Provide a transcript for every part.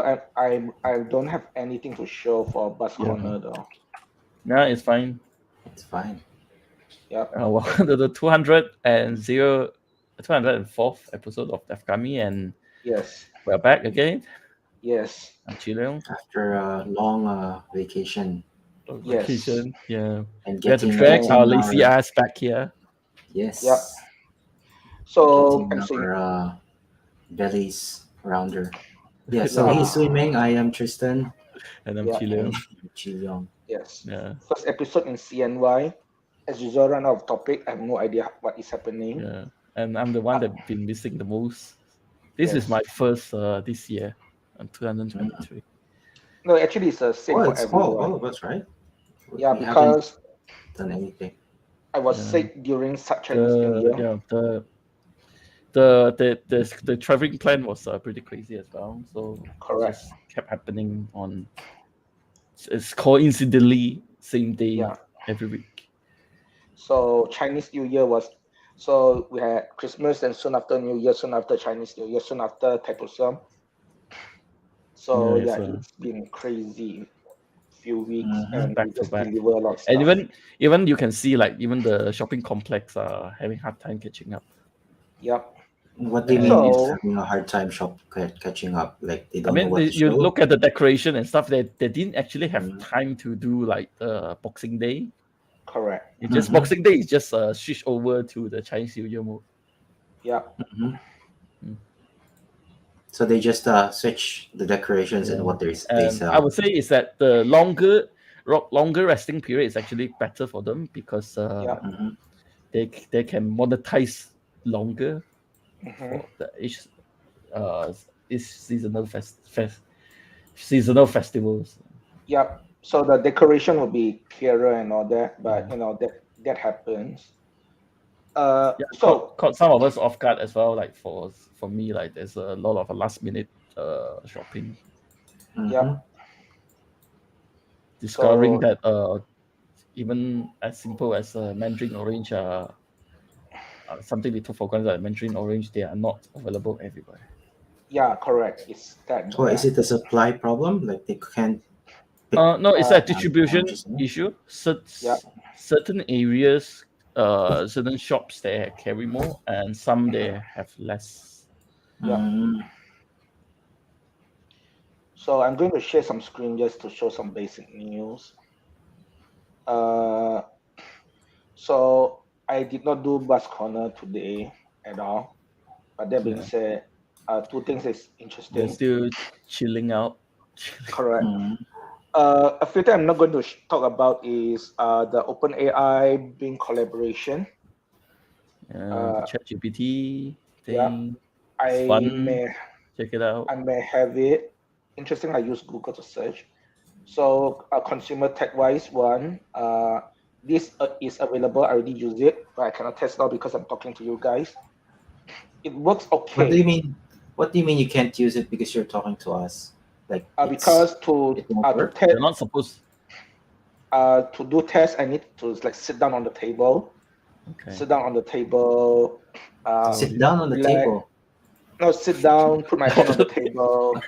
I don't have anything to show for Bus Yeah. Corner though. Yeah, it's fine. It's fine. Yep. Well, the 204th episode of DevKami, and Yes. we're back again. Yes. I'm Chileong. After a long vacation Yes. Vacation. Yeah. and We had to getting drag getting our lazy ass back here. yes, Yep. So getting I'm saying our bellies rounder. Yeah. So Yeah. he's swimming. I am Tristan. And I'm Yeah. Chileong. Chilyong. yes. Yeah. First episode in CNY. As usual, run out of topic. I have no idea what is happening. Yeah. And I'm the one that been missing the most. This is Yes. my first this year, 2023. No, actually, it's the same Oh, for it's all everyone. of us, right? Yeah, We haven't because done anything. I was Yeah. sick during Chinese New Year. The traveling plan was pretty crazy as well. So Correct. it just kept happening on. It's coincidentally same day Yeah. every week. So Chinese New Year was. So we had Christmas, and soon after New Year, soon after Chinese New Year, soon after Thaipusam. So Yeah, yeah, so- it's been crazy few weeks, Mhm. and Back we to just back. deliver a lot of stuff. And even you can see like even the shopping complex are having hard time catching up. Yep. What do you And- mean? So- It's having a hard time catching up. Like they I don't know mean, what to you show. look at the decoration and stuff. They didn't actually have Mhm. time to do like Boxing Day. Correct. It's just Mhm. Boxing Day is just switch over to the Chinese New Year mode. Yep. Mhm. Mm. So they just switch the decorations and Yeah. what they And sell. I would say is that the longer resting period is actually better for them because Yeah. Mhm. they can monetize longer Mhm. for each seasonal seasonal festivals. Yep. So the decoration will be clearer and all that, but Yeah. you know that happens. Yeah, So caught some of us off guard as well. Like for me, like there's a lot of last minute shopping. Mhm. Yep. Discovering So- that even as simple as Mandarin Orange, something we took for granted that Mandarin Orange, they are not available everywhere. yeah, correct. It's that. So is it a supply problem? Like they can't. No, it's a Uh, distribution oranges, no? issue. Yeah. Certain areas, certain shops they carry more, and some they have less. Yeah. Mm. So I'm going to share some screen just to show some basic news. So I did not do Bus Corner today at all. But that being Yeah. said, two things is They're interesting. still chilling out. Correct. Mm. A few things I'm not going to talk about is the OpenAI Bing collaboration. The ChatGPT Yeah. thing. I It's fun. may Check it out. I may have it. Interesting. I use Google to search. So consumer tech wise one, this is available. I already use it, but I cannot test now because I'm talking to you guys. It works okay. What do you mean? What do you mean you can't use it because you're talking to us? Like Because to it won't work? test They're not supposed. to do tests, I need to like sit down on the table. Okay. Sit down on the table. Sit down on the relax. table. No, sit down. Put my hand on the table.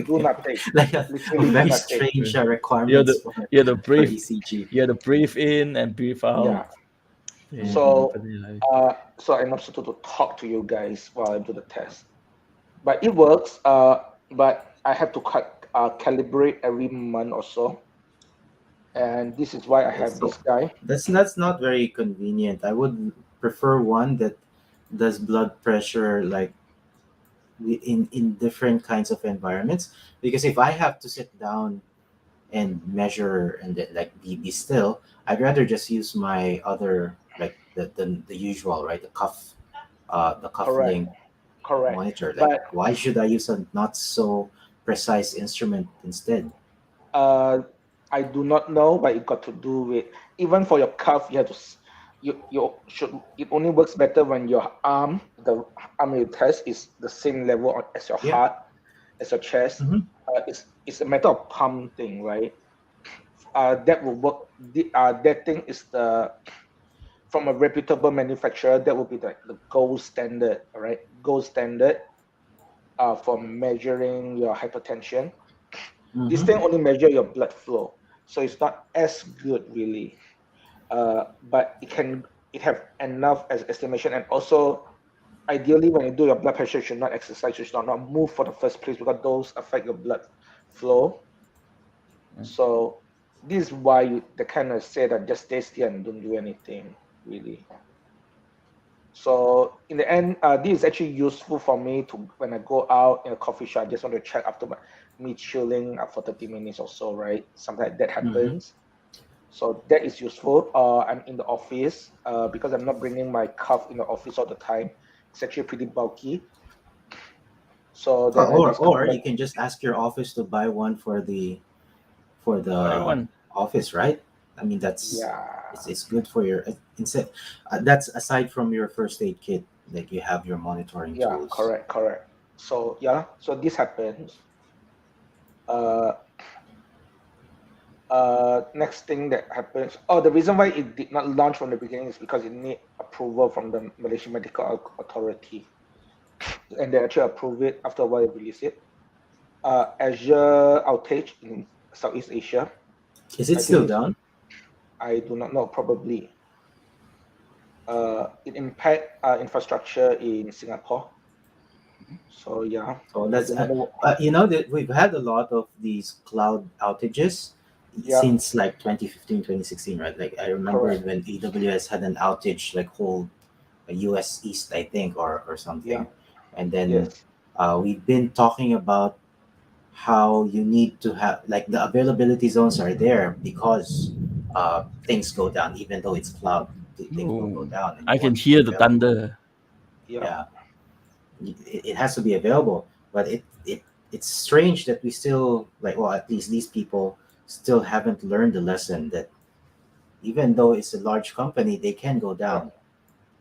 Do nothing. Like a Literally do very nothing. strange requirements for You have to for breathe. ECG. You have to breathe in and breathe out. Yeah. Yeah, So- definitely, like- So I'm not supposed to talk to you guys while I do the test, but it works. But I have to calibrate every month or so, and this is why I have this guy. That's not very convenient. I would prefer one that does blood pressure like in different kinds of environments. Because if I have to sit down and measure and then, like be still, I'd rather just use my other like the usual, right? The cuff Correct. link Correct. monitor. Like But- why should I use a not so precise instrument instead? I do not know, but it got to do with even for your cuff. You have to. You should. It only works better when your arm, the arm you test, is the same level as your Yeah. heart, as your chest. Mhm. It's a matter of pump thing, right? That will work. That thing is from a reputable manufacturer. That will be the gold standard, all right? Gold standard. for measuring your hypertension. This Mhm. thing only measure your blood flow, so it's not as good really. But it have enough as estimation, and also ideally when you do your blood pressure, you should not exercise, you should not move for the first place because those affect your blood flow. So this is why they kind of say that just stay still and don't do anything really. So in the end, this is actually useful for me to when I go out in a coffee shop. I just want to check after me chilling for 30 minutes or so, right? Something like that Mhm. happens. So that is useful. I'm in the office because I'm not bringing my cuff in the office all the time. It's actually pretty bulky. So then I just come Or back. you can just ask your office to buy one for For the everyone. office, right? I mean, Yeah, it's good for your instead. That's aside from your first aid kit, like you have your monitoring yeah, tools. correct. So yeah, so this happens. Uh, next thing that happens. Oh, the reason why it did not launch from the beginning is because it need approval from the Malaysian Medical Authority, and they actually approve it after a while they release it. Azure outage in Southeast Asia. Is it I think still it's down? I do not know probably. It impact infrastructure in Singapore. So yeah, So I that's do not know. you know that we've had a lot of these cloud outages Yeah, since like 2015, 2016, right? Like I remember correct. when AWS had an outage like whole US East, I think, or Yeah, something. And then yes, we've been talking about how you need to have like the availability zones are there because things go down, even though it's cloud, things will go Oh, down, and I you can want to be hear the available. thunder. yeah, Yeah, it has to be available, but it's strange that we still like, well, at least these people still haven't learned the lesson that even though it's a large company, they can go yeah, down.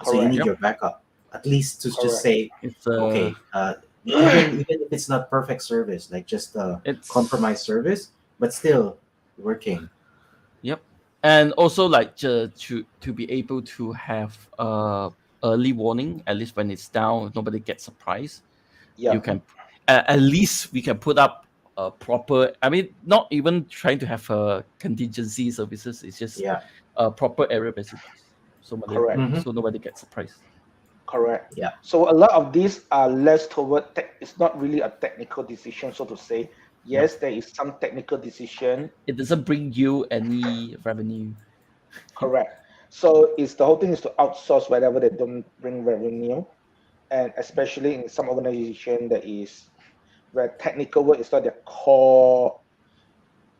So you need correct, Yep. your backup, at least to just correct. say, It's okay, even if it's not perfect service, like just a compromised it's service, but still working. yep. And also like to be able to have early warning, at least when it's down, nobody gets surprised. You Yeah, can at least we can put up a proper, I mean, not even trying to have contingency services, it's just Yeah. a proper area messages. correct. Hmm. So nobody gets surprised. Correct. Yeah. So a lot of these are less toward it's not really a technical decision, so to say. Yep. Yes, there is some technical decision. It doesn't bring you any revenue. Correct. So it's the whole thing is to outsource whatever they don't bring revenue, and especially in some organization that is where technical work is not their core.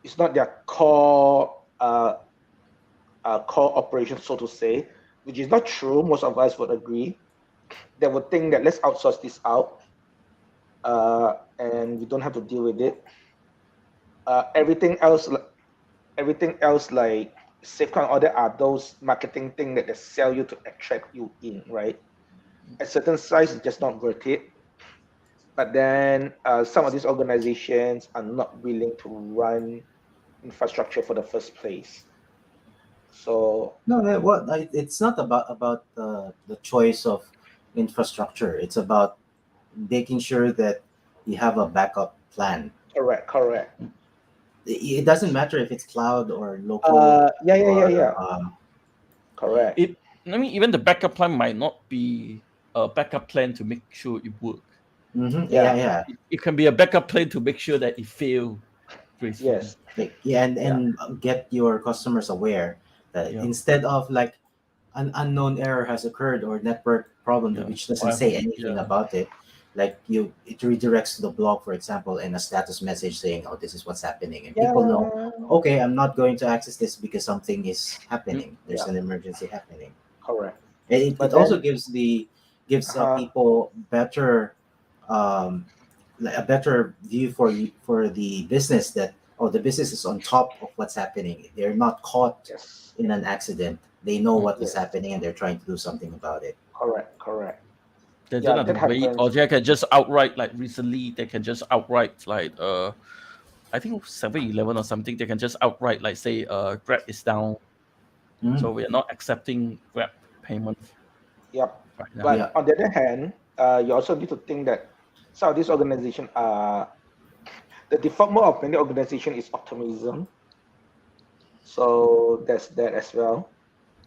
It's not their core operation, so to say, which is not true. Most of us would agree. They would think that let's outsource this out, and we don't have to deal with it. Uh, everything else, everything else like safeguard order are those marketing thing that they sell you to attract you in, right? At certain size, it's just not worth it. But then some of these organizations are not willing to run infrastructure for the first place. So No, it's not about the choice of infrastructure. It's about making sure that you have a backup plan. correct. It doesn't matter if it's cloud or local Yeah. or Correct. It I mean even the backup plan might not be a backup plan to make sure it work. mhm, yeah, Yeah. yeah. It can be a backup plan to make sure that it fail gracefully. Yes. Like, yeah, Yeah. and get your customers aware that Yeah. instead of like an unknown error has occurred or network problem Yeah. which doesn't Or say anything yeah. about it, like it redirects to the blog, for example, and a status message saying, oh, this is what's happening, and people know, Yeah. okay, I'm not going to access this because something is Mm, happening, there's Yeah. an emergency happening. Correct. And it But also then, gives uh, people better um, a better view for the business that, oh, the business is on top of what's happening, they're not caught yes. in an accident, they know mm. what is Yes. happening and they're trying to do something about it. Correct. They don't Yeah, have to that wait, happens. or they can just outright like recently they can just outright like I think 7-Eleven or something, they can just outright like say Grab is down. Mm, So we are not accepting Grab payment Yep. right now. yeah. But on the other hand, you also need to think that So this organization, the default mode of many organization is optimism. So there's that as well.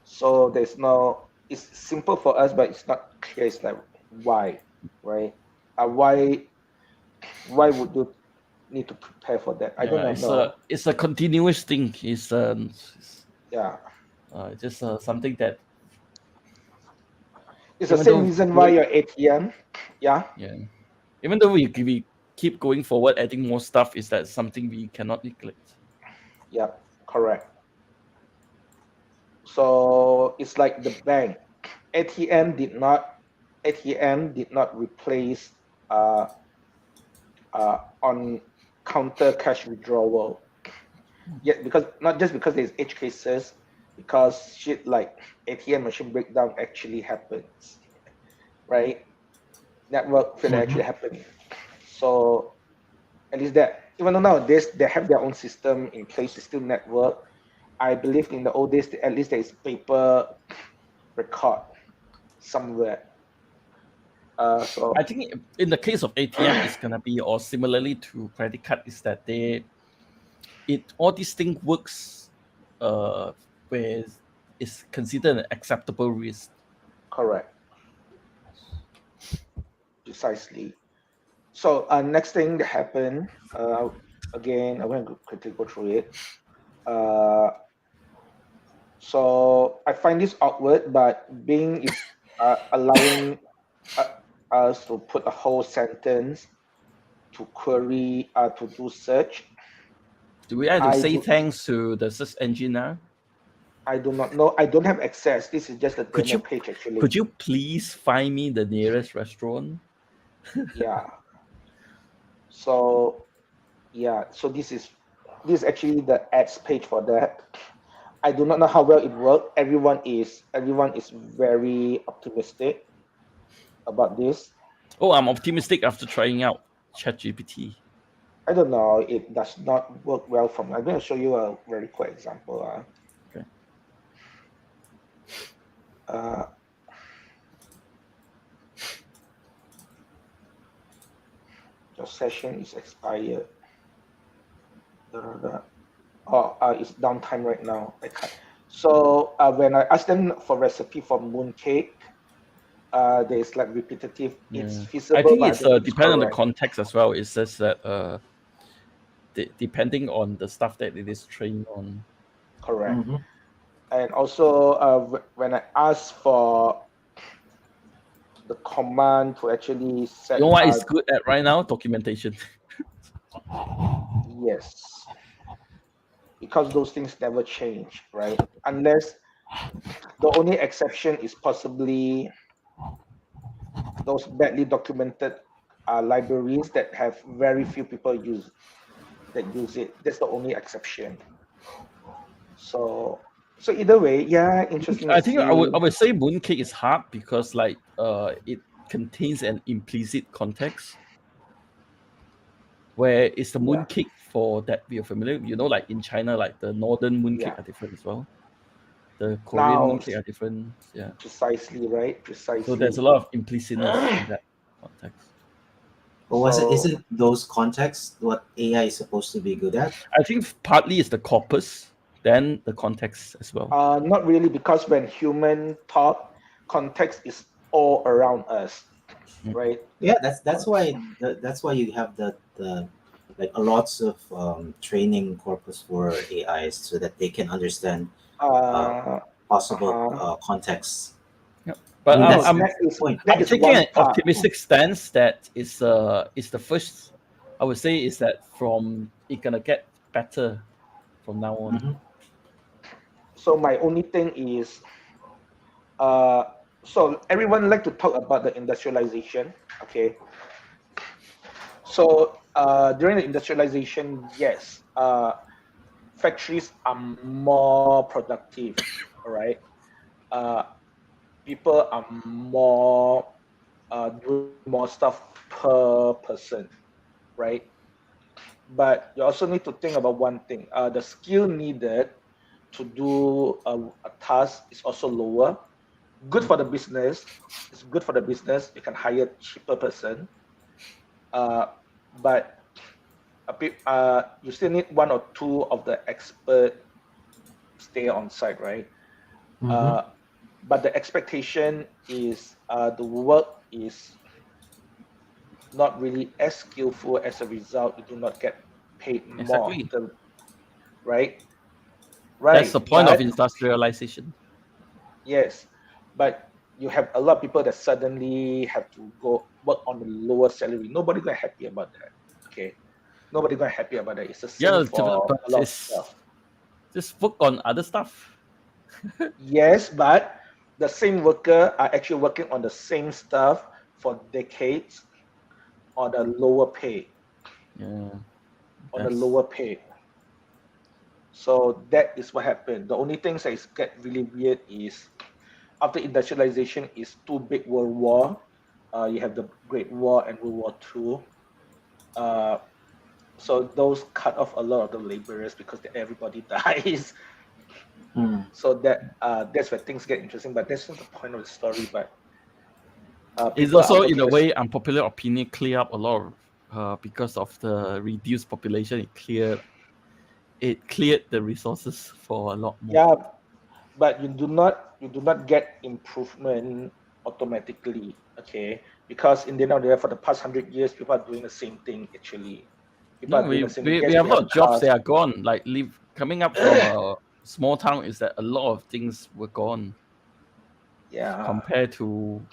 So there's no, it's simple for us, but it's not clear. It's like why, right? Why would you need to prepare for that? I do Yeah, not know. it's a continuous thing. Yeah, Just something that it's the even same though reason why your ATM. Yeah, yeah, even though we keep going forward, adding more stuff, is that something we cannot neglect. yeah, correct. So it's like the bank. ATM did not ATM did not replace uh, on counter cash withdrawal. Yet because not just because there's edge cases, because shit like ATM machine breakdown actually happens, right? Network failure Mhm. actually happening. So at least that even though nowadays they have their own system in place to still network, I believe in the old days at least there is paper record somewhere. I So think in the case of ATM, it's gonna be or similarly to credit card is that all these things works where it's considered an acceptable risk. correct, precisely. So next thing that happened, again, I'm going to quickly go through it. Uh, so I find this awkward, but Bing is allowing uh, us to put a whole sentence to query to do search. Do we have to I say do thanks to the search engine now? I do not know. I don't have access. This is just a Could demo you page actually. could you please find me the nearest restaurant? Yeah. So yeah. So this is actually the ads page for that. I do not know how well it worked. Everyone is very optimistic about this. Oh, I'm optimistic after trying out ChatGPT. I don't know. It does not work well for me. I'm going to show you a very quick example. Okay. Uh, your session is expired. Da, da, da. Oh, it's downtime right now. I can't. So when I asked them for recipe for mooncake, there's like repetitive. It's Yeah. I feasible, think but I it's don't think it's depend on the correct. context as well. It says that depending on the stuff that it is trained on. Correct. Mhm. And also, when I asked for the command to actually You know set, what it's good at right now? Documentation. yes, because those things never change, right? Unless the only exception is possibly those badly documented libraries that have very few people use it. That's the only exception. So so either way, yeah, interesting to I think see. I would say mooncake is hard because like it contains an implicit context where it's the Yeah, mooncake for that we are familiar. You know, like in China, like the northern mooncake yeah. are different as well. The Korean Now mooncake are different. Yeah. precisely, right? So there's a Precisely. lot of implicitness in that context. But was it So isn't those contexts what AI is supposed to be good at? I think partly it's the corpus, then the context as well. not really, because when human talk, context is all around us, right? Yeah, that's why you have the like a lots of training corpus for AIs so that they can understand uh, Uh, possible uh-huh. contexts. Yeah. I But mean, No, that's I'm that the is point. that I'm is taking one an part. optimistic stance that is the first. I would say is that from it gonna get better from now on. Mhm. So my only thing is, uh, so everyone like to talk about the industrialization. Okay, so during the industrialization, yes, factories are more productive. All right, uh, people are more doing more stuff per person, right? But you also need to think about one thing. The skill needed to do a task is also lower. Good for the business. It's good for the business. You can hire cheaper person. But you still need one or two of the expert stay on site, right? Mm-hmm. But the expectation is the work is not really as skillful. As a result, you do not get paid more. Exactly. Right? That's Right. the point of But industrialization. yes, but you have a lot of people that suddenly have to go work on a lower salary. Nobody gonna happy about that. Okay. Nobody gonna happy about that. It's the same Yeah, for but a lot of it's stuff. just work on other stuff. Yes, but the same worker are actually working on the same stuff for decades on a lower pay. Yeah, On a that's lower pay. So that is what happened. The only things that is get really weird is after industrialization is two big world war. You have the Great War and World War II. Uh, so those cut off a lot of the laborers because everybody dies. Mm. So that's where things get interesting. But that's not the point of the story. But it's people are also in working a this. way unpopular opinion clear up a lot of, because of the reduced population. It cleared the resources for a lot more. Yeah, but you do not get improvement automatically. Okay, because in the end of the day, for the past 100 years, people are doing the same thing. Actually, people No, are doing we, the same thing. we, we Yes, have we a lot have of jobs cars. that are gone. Like coming up from a small town is that a lot of things were gone Yeah. compared to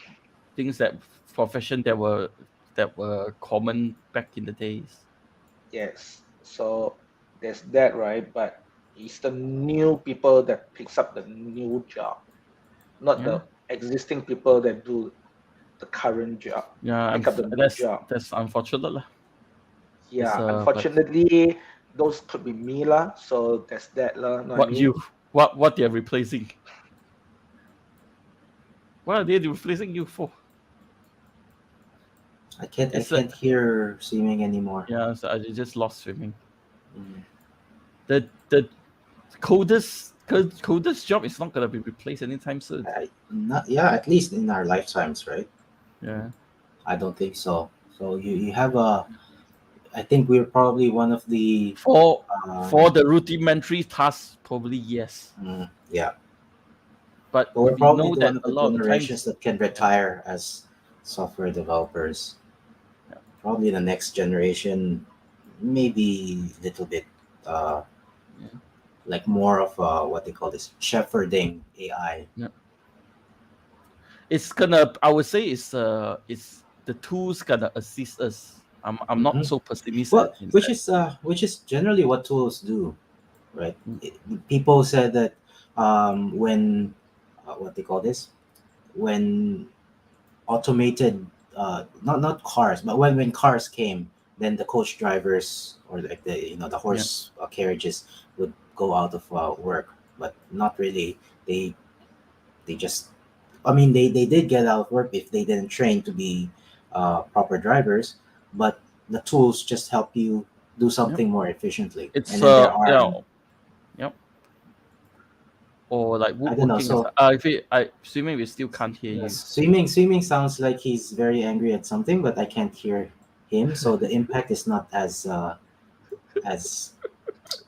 things that profession that were common back in the days. Yes. So there's that, right? But it's the new people that picks up the new job, not Yeah, the existing people that do the current job, yeah. pick up the new That's job. that's unfortunate lah. It's Yeah. but Unfortunately, those could be me lah. So there's that lah. Know what I what mean? you what they're replacing? What are they replacing you for? I It's can't hear Seeming anymore. yeah. So I just lost swimming. Mm. The coder's job is not gonna be replaced anytime soon. Not yeah, at least in our lifetimes, right? Yeah. I don't think so. So you have a. I think we're probably one of the. For Um, for the rudimentary tasks, probably yes. yeah, But but we're we probably know the that one of a the lot of the generations times, that can yeah, retire as software developers. yeah, Probably the next generation, maybe a little bit, uh, yeah, like more of what they call this shepherding AI. yeah. It's gonna. I would say it's the tools gonna assist us. I'm not Hmm. so pessimistic Well, in which that. is generally what tools do, right? Mm, People said that when what they call this when automated not cars, but when cars came, then the coach drivers or like the yeah, horse carriages would go out of work, but not really. They just, I mean, they did get out of work if they didn't train to be proper drivers, but the tools just help you do yeah. something more efficiently. And It's then there are, yeah. Or like I don't know. woodworking and So stuff. If I assuming we still can't hear yes, you. swimming sounds like he's very angry at something, but I can't hear him. So the impact is not as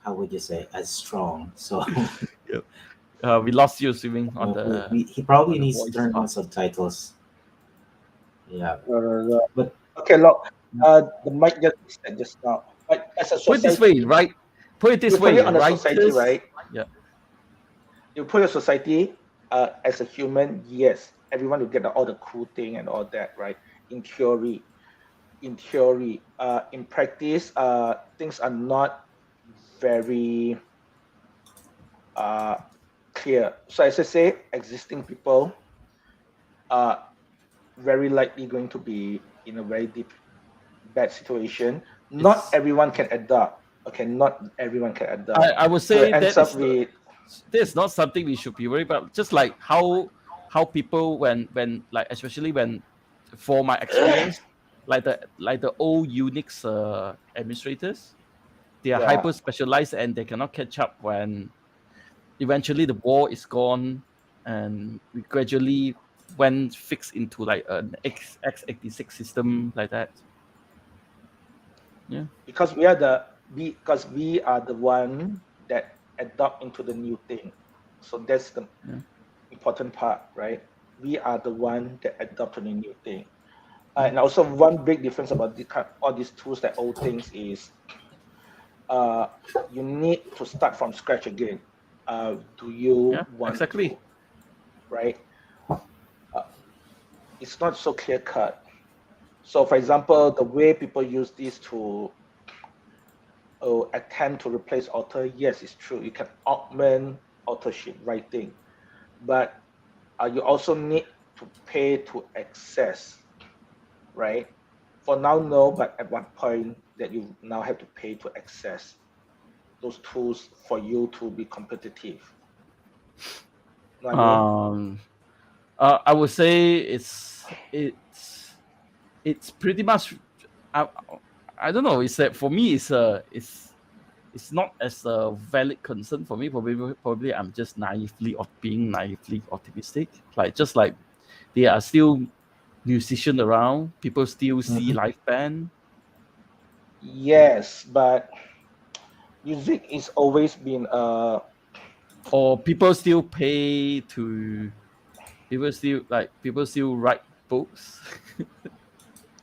how would you say, as strong. So Yep. We lost you swimming on the he probably on the needs to voice turn on part. subtitles. Yeah, Uh, but okay, look. The mic just said just now. But as a Put it this way, society, right? Put it you this put way, it on a society, writers. right? Yeah, You put a society as a human, yes, everyone will get all the cool thing and all that, right? In theory, in practice, things are not very uh, clear. So as I say, existing people are very likely going to be in a very deep, bad situation. Not it's. everyone can adapt. Okay, not everyone can adapt. I would So it say ends up with that is not something we should be worried about. Just like how people when like especially when for my experience, like the old Unix administrators, they are yeah, hyper specialized and they cannot catch up when eventually the war is gone and we gradually went fixed into like an x86 system like that. Yeah. Because we are the one that adopt into the new thing. So that's the Yeah. important part, right? We are the one that adopt to the new thing. And also one big difference about all these tools that old things is uh, you need to start from scratch again. Do you Yeah. want Exactly. to, right? Uh, it's not so clear cut. So, for example, the way people use this to attempt to replace author, yes, it's true. You can augment authorship writing, but you also need to pay to access, right? For now, no, but at one point that you now have to pay to access those tools for you to be competitive. Know what I mean? Um, I would say it's pretty much. I, I don't know. It's that for me. It's not as a valid concern for me. Probably I'm just being naively optimistic. Like just like there are still musicians around, people still see Mhm. live band. Yes, but music is always been Or people still pay to people still write books.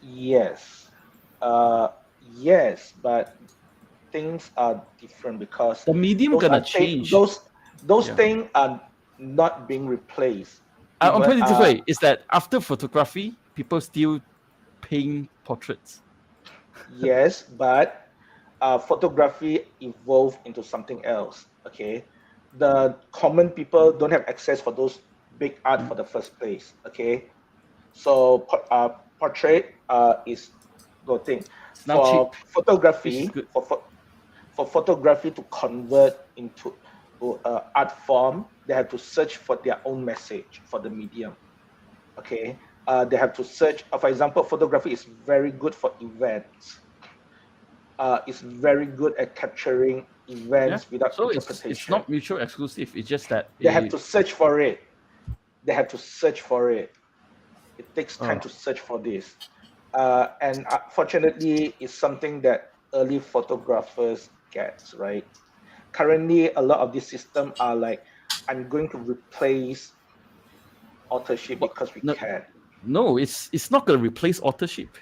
yes, uh yes, but things are different because The medium those gonna are change. those Yeah. things are not being replaced. I'll Even put it this way: is that after photography, people still paint portraits. yes, but photography evolved into something else. Okay, the common people don't have access for those big art Yeah. for the first place. Okay, so portrait is the thing It's now for cheap, which is photography good. for photography to convert into art form. They have to search for their own message for the medium. Okay, they have to search. For example, photography is very good for events. It's very good at capturing Yeah. events without So it's interpretation. not mutual exclusive. It's just that They have to search for it. They have to search for it. It takes time uh, to search for this. And fortunately, it's something that early photographers get, right? Currently, a lot of these systems are like, I'm going to replace authorship but because we no, can, no, it's not gonna replace authorship.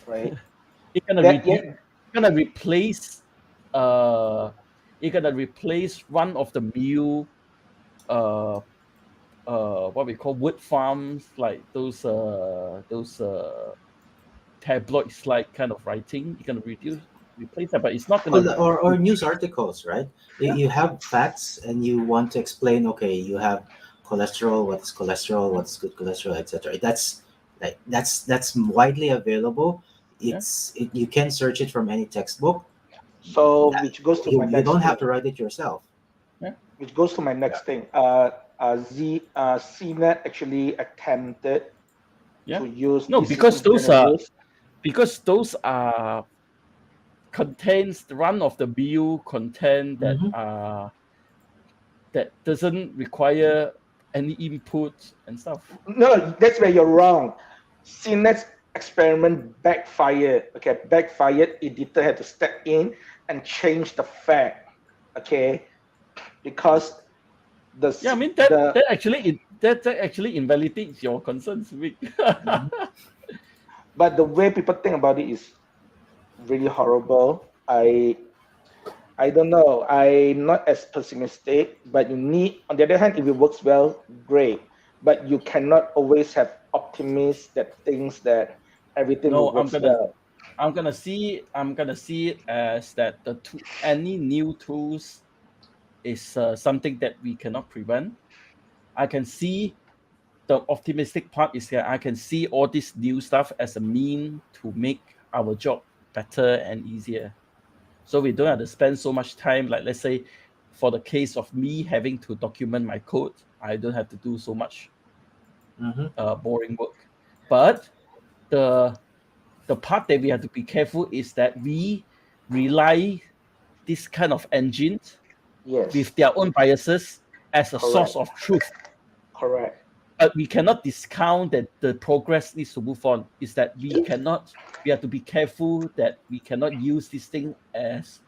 right? It's gonna That reduce. yet, Gonna replace. Uh, it's gonna replace one of the mill. Uh, what we call wood farms, like those tabloids like kind of writing. You're gonna replace that, but it's not gonna. Or news articles, right? You, Yeah. you have facts and you want to explain. Okay, you have cholesterol. What is cholesterol? What's good cholesterol, etc. That's widely available. Yeah. You can search it from any textbook. so That which goes to my you don't next have thing. to write it yourself. Yeah. Which goes to my next thing. CNET actually attempted Yeah. to use No, this system we're gonna use. because those are contains the run of the mill content Hmm. that doesn't require any input and stuff. No, that's where you're wrong. CNET's experiment backfired. Okay, backfired. Editor had to step in and change the fact. Okay, because the Yeah, I mean the that actually invalidates your concerns, Vic. Hmm. but the way people think about it is really horrible. I don't know. I'm not as pessimistic, but you need, on the other hand, if it works well, great. But you cannot always have optimists that thinks that everything will No, work well. I'm gonna see it as that any new tools is something that we cannot prevent. I can see the optimistic part is that I can see all this new stuff as a mean to make our job better and easier. So we don't have to spend so much time. Like let's say, for the case of me having to document my code, I don't have to do so much Hmm. boring work. But the the part that we have to be careful is that we rely this kind of engines Yes, with their own biases as a source correct, of truth. correct. But we cannot discount that the progress needs to move on. Is that we have to be careful that we cannot use this thing as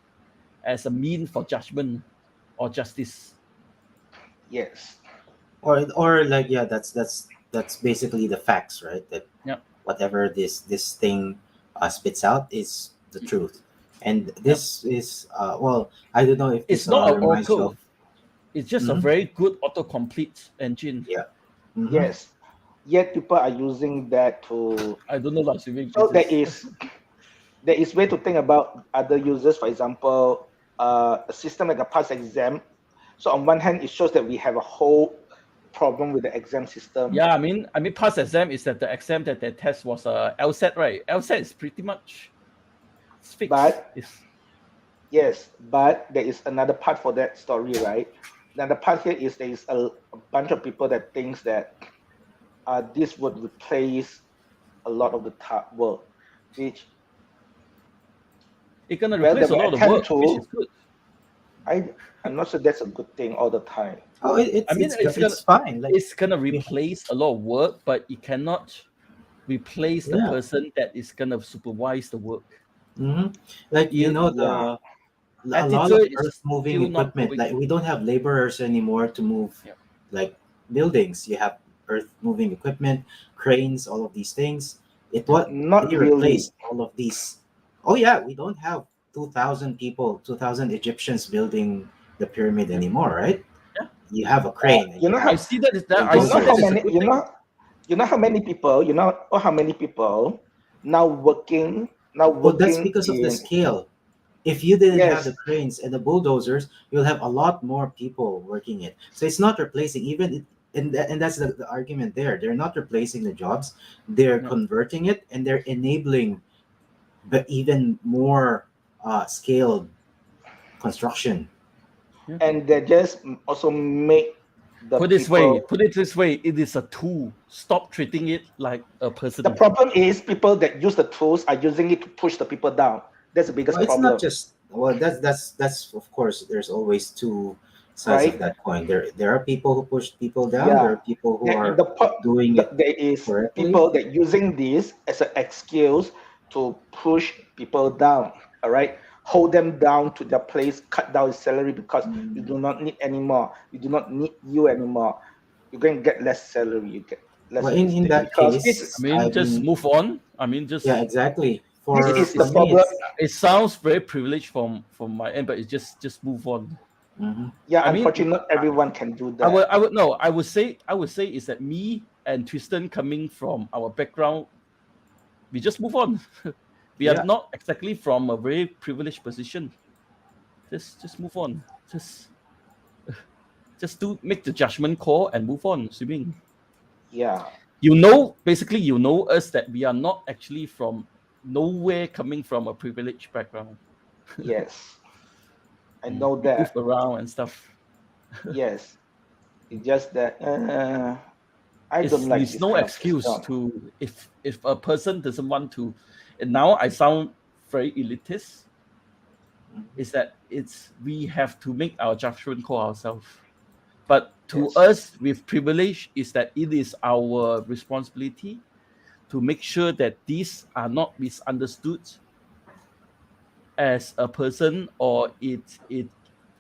a mean for judgment or justice. Yes. Or like, yeah, that's basically the facts, right? That Yep. whatever this thing spits out is the truth. And this is well, I don't know if It's this not an reminds you oracle. of. It's just a Mhm. very good autocomplete engine. Yeah. Mhm. Yes. Yet people are using that to. I don't know about civic So business. there is way to think about other users. For example, a system like a pass exam. So on one hand, it shows that we have a whole problem with the exam system. Yeah, I mean, past exam is that the exam that they test was LSAT, right? LSAT is pretty much fixed. But It's, yes, but there is another part for that story, right? Now the part here is there is a bunch of people that thinks that this would replace a lot of the work, which it's gonna well, they replace a will lot of the work, attempt which to. is good. I'm not sure that's a good thing all the time. Oh, I mean, it's fine. Like, it's gonna replace a lot of work, but it cannot replace the yeah. person that is gonna supervise the work. Mhm. Like, You, Yeah. a lot of attitude is earth moving still not equipment. going. Like, we don't have laborers anymore to move Yeah. like buildings. You have earth moving equipment, cranes, all of these things. Not They really. replaced all of these. Oh yeah, we don't have 2,000 people, 2,000 Egyptians building the pyramid Yeah. anymore, right? Yeah. You have a crane and You you know have I see that is that. I you see know bulldozers. how that is a many good thing. you know how many people how many people now Well, that's working because of the in. scale. If you didn't have the Yes, cranes and the bulldozers, you'll have a lot more people working it. So it's not replacing and that's the argument there. They're not replacing the jobs. They're Yeah. converting it and they're enabling the even more scaled construction. and they just also make the Put people. it this way, it is a tool. Stop treating it like a person. The problem is people that use the tools are using it to push the people down. That's the Well, biggest it's not problem, just well. That's of course. There's always two sides of right? that coin. There are people who push people down. There Yeah. are people who There, are doing it there is correctly. people that using this as an excuse to push people down. All right, hold them down to their place, cut down his salary because you do not need anymore. You do not need you anymore. You're going to get less salary. You get less Well, of this in thing that because I case, mean, I just mean, move on. I mean, yeah, just exactly. this it's is the For me, problem. it's it sounds very privileged from my end, but it's just move on. mhm. Yeah, I mean, unfortunately, not everyone can do I that. would no, I would say is that me and Tristan coming from our background, we just move on. We are Yeah. not exactly from a very privileged position. Just move on. Just do make the judgment call and move on, swimming. Yeah, Basically you know us that we are not actually from nowhere coming from a privileged background. yes, I know We move that. around and stuff. Yes, it's just that I don't like It's this no kind of excuse system. to if a person doesn't want to, and now I sound very elitist, is that we have to make our judgment call ourselves. But to Yes. us with privilege is that it is our responsibility to make sure that these are not misunderstood as a person, or it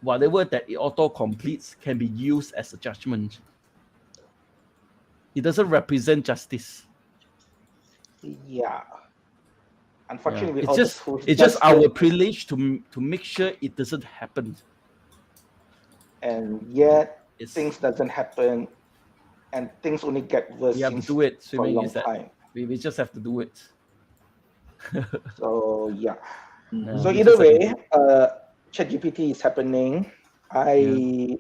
whatever that it auto completes can be used as a judgment. It doesn't represent justice. Yeah. Yeah. Unfortunately, with all the tools, It's that's just our still, privilege to make sure it doesn't happen. and yet It's things doesn't happen, and things only get worse we have to since do it. for a Swimming long is that time. we just have to do it. So yeah. Mhm. So We either just have to way, ChatGPT is happening. I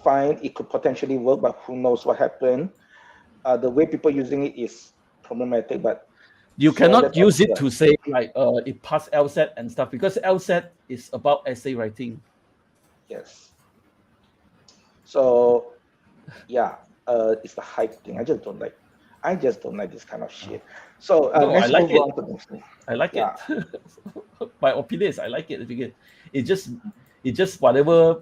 find it could potentially work, but who knows what happened. The way people using it is problematic, but You so cannot that's all. use it to say like it passed LSAT and stuff, because LSAT is about essay writing. Yes. So yeah, it's the hype thing. I just don't like. I just don't like this kind of shit. So No, I let's like move it. on to the next thing. I like Yeah. it. My opinion is I like it. Because it just It just whatever.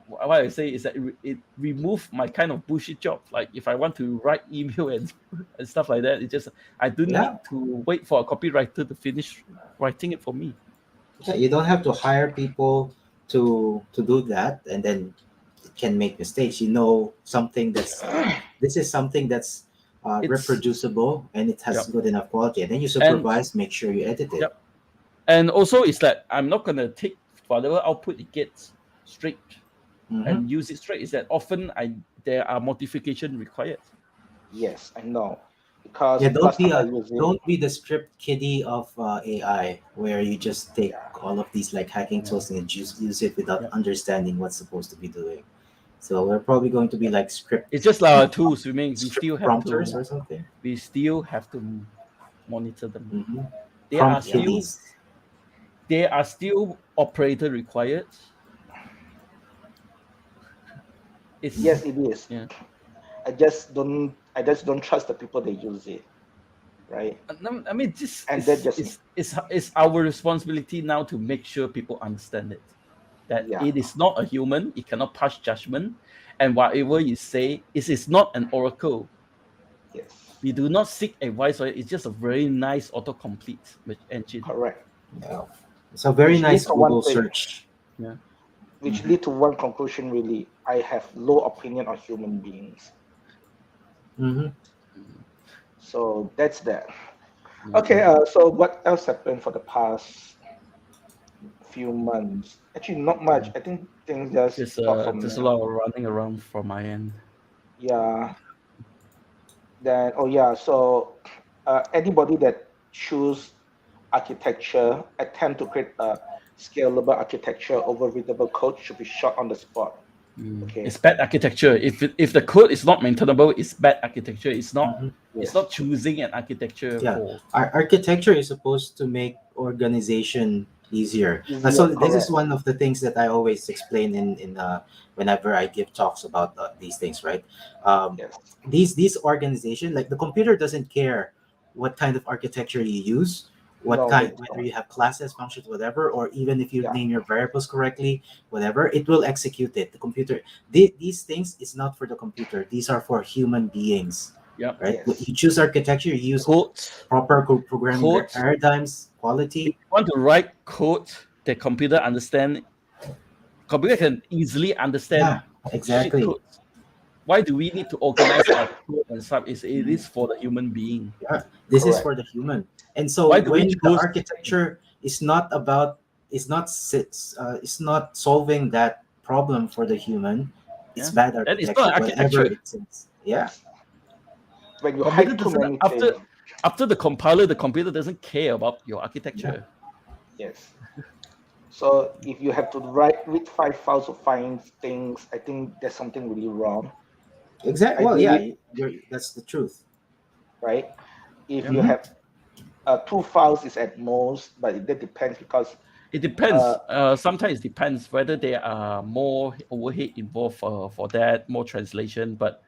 What I say is that it remove my kind of bullshit job. Like if I want to write email and stuff like that, it just I don't need to wait for a copywriter to finish writing it for me. Yeah, you don't have to hire people to do that, and then it can make mistakes. You know, something that's this is something that's It's reproducible and it has Yep. good enough quality, and then you and supervise, make sure you edit it. Yep. And also, it's that I'm not gonna take whatever output it gets straight Mhm. and use it straight. Is that often there are modification required. Yes, I know. Because Yeah, last time I used it, don't be the script kiddie of AI, where you just take all of these like hacking tools and use it without Yeah. understanding what's supposed to be doing. So we're probably going to be like script It's just like our tools. We still have prompters to or something. monitor them. Mm-hmm. They are Prompt still kiddies. operator required. It's yes, it is. Yeah. I just don't trust the people that use it, right? I mean, this And that just it's our responsibility now to make sure people understand it. That Yeah. it is not a human, it cannot pass judgment, and whatever you say, it is not an oracle. yes, We do not seek advice, or it's just a very nice autocomplete engine. correct. Yeah. It's a very Which nice leads to one Google thing. search. Yeah. Which lead to one conclusion. Really, I have low opinion on human beings. Mm-hmm. So that's that. Yeah. Okay. So what else happened for the past few months? Actually, not much. I think things just There's stop from a there. lot of running around from my end. Yeah. Then so anybody that choose architecture attempt to create a scalable architecture over readable code should be shot on the spot. Okay. It's bad architecture. If the code is not maintainable, it's bad architecture. It's not Mm-hmm. it's Yes. not choosing an architecture Yeah. for Our architecture is supposed to make organization easier. Easier, So this is correct. one of the things that I always explain in whenever I give talks about these things, right? Um, Yes. these organization, like the computer doesn't care what kind of architecture you use, what No, they kind, whether don't. you have classes, functions, whatever, or even if you Yeah. name your variables correctly, whatever, it will execute it. The computer, these things is not for the computer. These are for human beings, yeah right? Yes. You choose architecture, you use code. proper programming Code. paradigms, If quality. you want to write code that computer can easily understand Yeah, shit exactly. code. Why do we need to organize our code and stuff? It is for the human being. Yeah, this is Correct. for the human. And so Why do we when the choose? architecture is not about, it's not solving that problem for the human, it's Yeah. bad That is architecture, not whatever architecture. it is. Yeah, Yes. When you Computer hide too doesn't many things. after the compiler, the computer doesn't care about your architecture. Yes. So if you have to read 5 files to find things, I think there's something really wrong. exactly. Well, yeah, Ideally, that's the truth. right? If Yeah. you Mhm. have 2 files is at most, but that depends because It depends. Sometimes it depends whether there are more overhead involved for that, more translation. But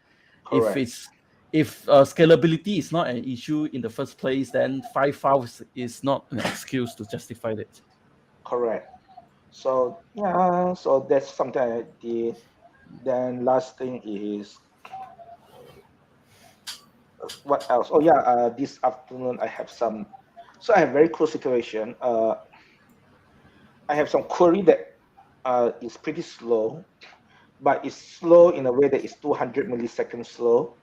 correct, if scalability is not an issue in the first place, then 5 files is not an excuse to justify it. correct. So yeah, so that's something I did. Then last thing is what else? Oh yeah, this afternoon I have some. So I have very cool situation. I have some query that is pretty slow, but it's slow in a way that is 200 milliseconds slow.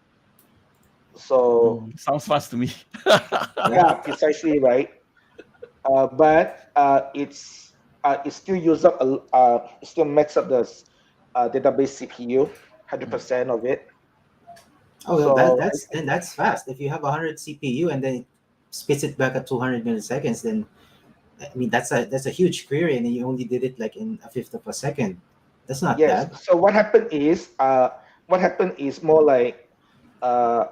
So Sounds fast to me. yeah, precisely right. But it still use up it still makes up the database CPU, 100% of it. Oh, well, So that's fast. If you have 100 CPU and then it spits it back at 200 milliseconds, then I mean that's a huge query, and you only did it like in a fifth of a second. That's not yes. bad. So what happened is more like uh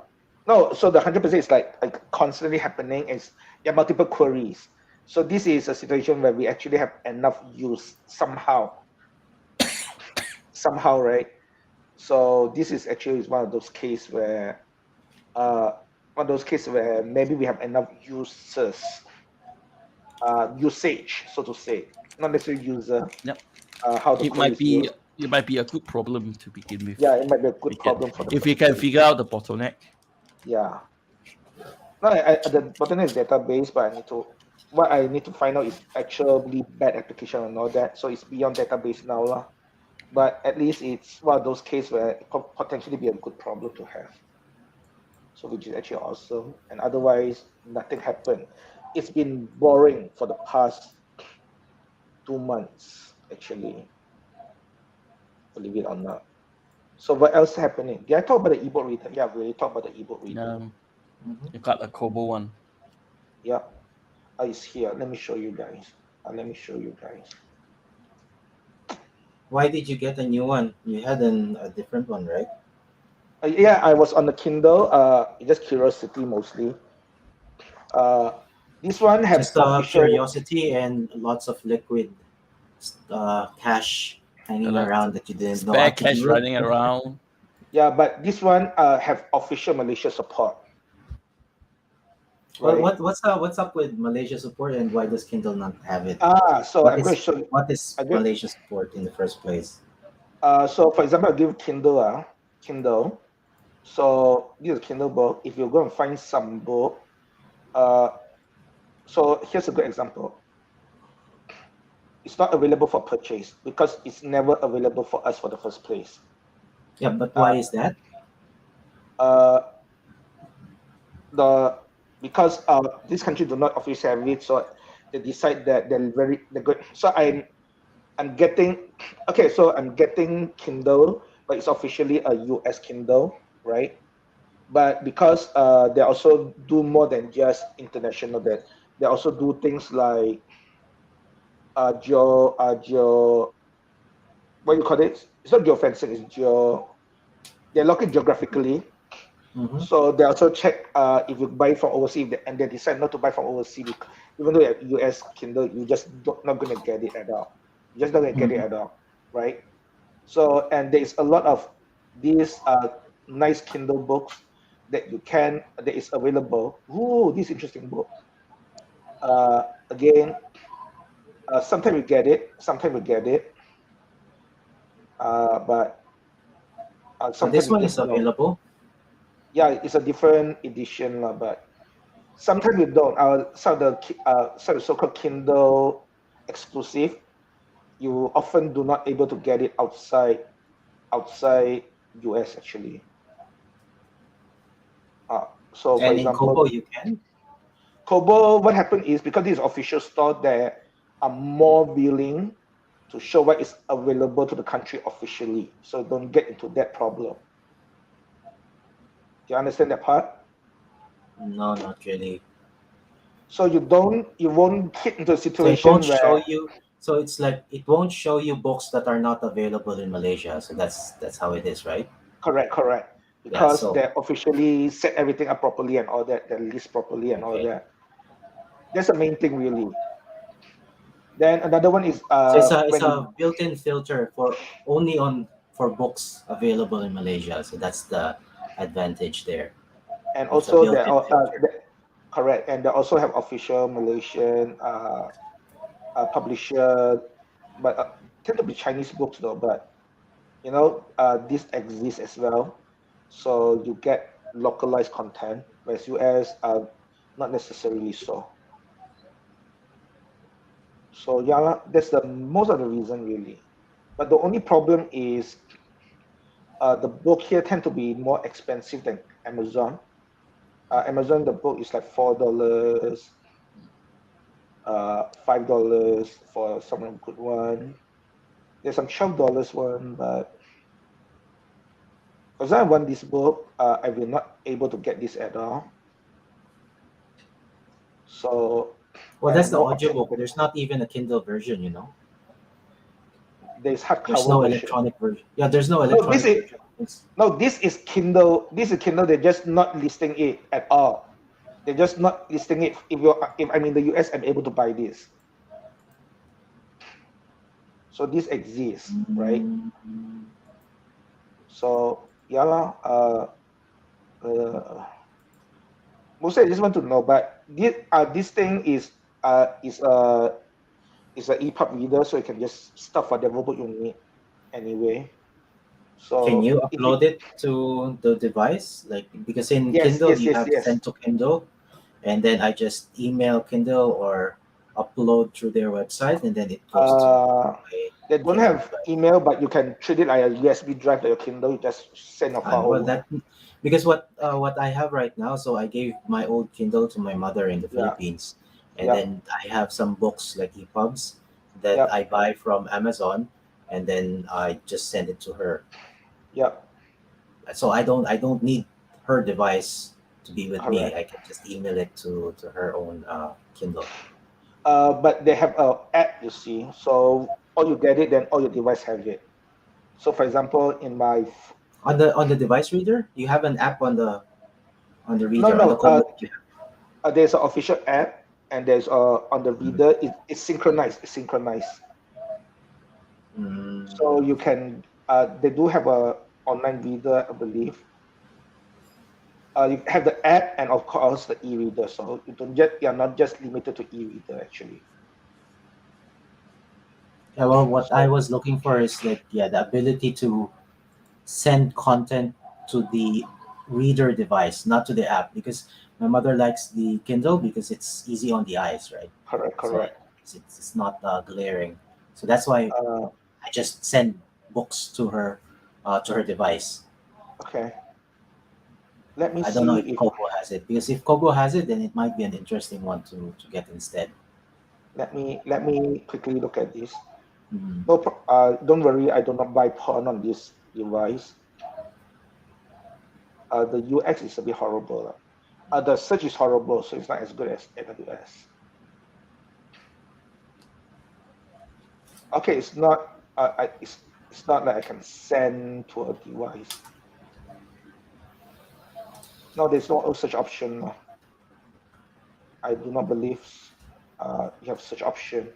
no. So the 100% is like constantly happening. Is there are multiple queries. So this is a situation where we actually have enough use somehow, right? So this is actually one of those cases where maybe we have enough usage, so to say, not necessarily user. Yep. how the It query might be a good problem to begin with. Yeah, it might be a good problem for the if we first can place. figure out the bottleneck. Yeah. No, the bottleneck is database, but what I need to find out is actually bad application and all that. So it's beyond database now, lah. But at least it's one of those cases where it could potentially be a good problem to have. So which is actually awesome. And otherwise, nothing happened. It's been boring for the past 2 months, actually, believe it or not. So what else happening? Did I talk about the ebook reader? Yeah, we already talked about the ebook reader. You got a Kobo one. Yeah. It's here. Let me show you guys. Why did you get a new one? You had a different one, right? Yeah, I was on the Kindle. Just curiosity mostly. This one has Just official. curiosity and lots of liquid cash hanging around that you didn't know Spare how to cash do. running around. Yeah, but this one have official Malaysia support. Well, Right. what's up with Malaysia support, and why does Kindle not have it? So I'm going to show you. What is I'm going- Malaysia support in the first place? So for example, I'll give Kindle. Kindle. So this is a Kindle book. If you're going to find some book, so here's a good example. It's not available for purchase because it's never available for us for the first place. Yeah, but why is that? Because this country do not officially have it, so they decide that they're good. So I'm getting So I'm getting Kindle, but it's officially a US Kindle, right? But because they also do more than just international, that they also do things like geo what you call it? It's not geofencing, it's they're looking geographically. Mm-hmm. So they also check if you buy from overseas, and they decide not to buy from overseas even though you have US Kindle, you just not going to get it at all. You're just not going to get it at all, right? So, and there's a lot of these nice Kindle books that is available. Ooh, this interesting book. Again, sometimes we get it, but So sometimes this we one just is don't. available. Yeah, it's a different edition, but sometimes we don't. Some of the so-called Kindle exclusive, you often do not able to get it outside US actually. So for And in example, Kobo you can. Kobo, what happened is because this is official store, they are more willing to show what is available to the country officially. So don't get into that problem. Do you understand that part? No, not really. So you won't get into a So it situation won't show where you. So it's like it won't show you books that are not available in Malaysia. So that's how it is, right? correct. Yeah. Because So they officially set everything up properly and all that, they list properly and all okay. that. That's the main thing really. Then another one is So it's when a you built-in filter for books available in Malaysia. So that's the advantage there. and It's a also built-in filter. correct, and they also have official Malaysian publisher, but tend to be Chinese books though. But this exists as well, so you get localized content, whereas US not necessarily so. So yeah, lah, that's the most of the reason really. But the only problem is the book here tend to be more expensive than Amazon. Amazon, the book is like $4, $5 for some good one. There's some $12 one, but because I want this book, I will not able to get this at all. So Well, I that's have the no option to audiobook. get it. There's not even a Kindle version, you know. There's There's hardcover no version. electronic version. Yeah, there's no No, electronic version. this is Kindle. This is Kindle. They're just not listing it at all. They're just not listing it. If I'm in the US, I'm able to buy this. So this exists, right? So yeah lah. Mostly I just want to know, but this thing is it's an EPUB reader, so you can just stuff whatever book you need anyway. Can So you if you upload it to the device? Like, because in yes, Kindle yes, you yes, have yes. send to Kindle, and then I just email Kindle or upload through their website, and then it goes to Uh, my they don't Kindle have device. email, but you can treat it like a USB drive like your Kindle. You just send a file Well, over. that because what I have right now, so I gave my old Kindle to my mother in the Yeah, Philippines, and yep, then I have some books like EPUBs that yep, I buy from Amazon, and then I just send it to her. yep. So I don't need her device to be with me. Correct. I can just email it to her own Kindle. But they have a app, you see. So all you get it, then all your device have it. So for example, in my On the device reader, you have an app on the no, reader on no, the Kobo that you have. there's an official app, and there's on the Mm. reader. It's synchronized. It's synchronized. So Mm. you can. They do have a online reader, I believe. You have the app and of course the e-reader. So you're not just limited to e-reader actually. Yeah, well, what I So was looking for is like, yeah, the ability to send content to the reader device, not to the app, because my mother likes the Kindle because it's easy on the eyes, right? correct, So correct. it's not glaring. So that's why Uh, I just send books to her device. okay. Let me I don't know see if if Kobo has it, because if Kobo has it, then it might be an interesting one to get instead. let me quickly look at this. Mm. No, don't worry. I do not buy porn on this device. The UX is a bit horrible. The search is horrible, so it's not as good as AWS. Okay, it's not. It's not like I can send to a device. No, there's no such option. No. I do not believe you have such option.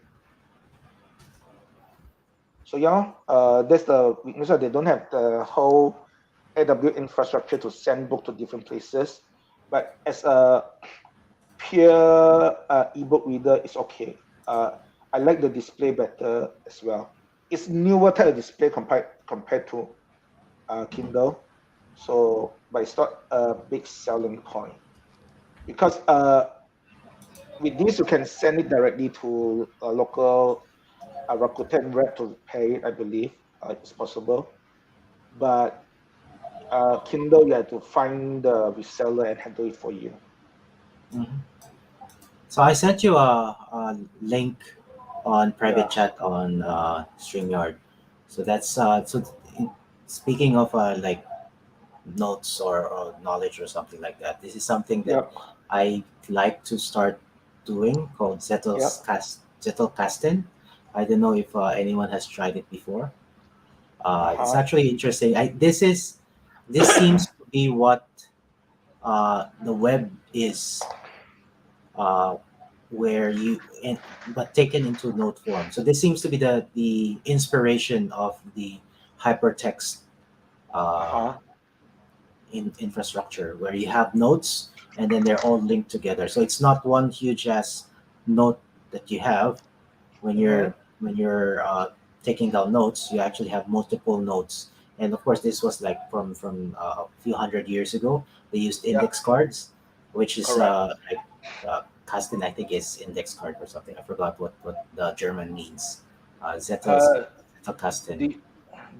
So yeah, that's the weakness. They don't have the whole AWS infrastructure to send book to different places. But as a pure ebook reader, it's okay. I like the display better as well. It's newer type of display compared to Kindle, so but it's not a big selling point because with this you can send it directly to a local Rakuten rep to pay it. I believe it's possible, but Kindle you have to find the reseller and handle it for you. Mhm. So I sent you a link on private Yeah, chat on StreamYard. So that's in, speaking of like notes or knowledge or something like that. This is something that yep, I like to start doing called yep. Zettelkasten. I don't know if anyone has tried it before. It's Uh-huh. actually interesting. This seems to be what the web is, uh, where but taken into note form. So this seems to be the inspiration of the hypertext uh, Uh-huh. infrastructure, where you have notes and then they're all linked together. So it's not one huge ass note that you have when Mm-hmm. you're taking down notes. You actually have multiple notes, and of course, this was like from a few hundred years ago. They used Yeah, index cards, which is correct. like Kasten, I think, is index card or something. I forgot what the German means. Uh, Zettelkasten.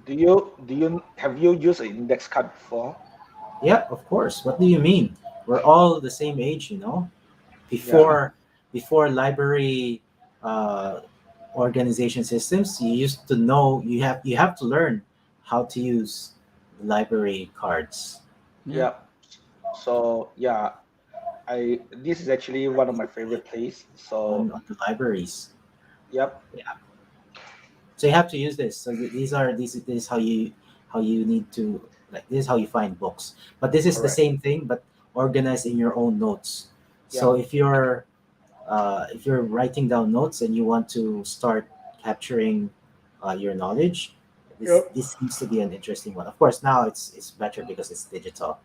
do, do you have you used an index card before? Yeah, of course. What do you mean? We're all the same age, you know. Yeah. Before library uh, organization systems, you used to know you have to learn how to use library cards Yeah. Yeah. So yeah, I this is actually one of my favorite plays. So on the libraries. yep, Yeah. So you have to use this. So this is how you need to, like, this is how you find books. But this is the correct. same thing, but organized in your own notes. So Yep, if you're writing down notes and you want to start capturing your knowledge, this yep, this seems to be an interesting one. Of course, now it's better because it's digital.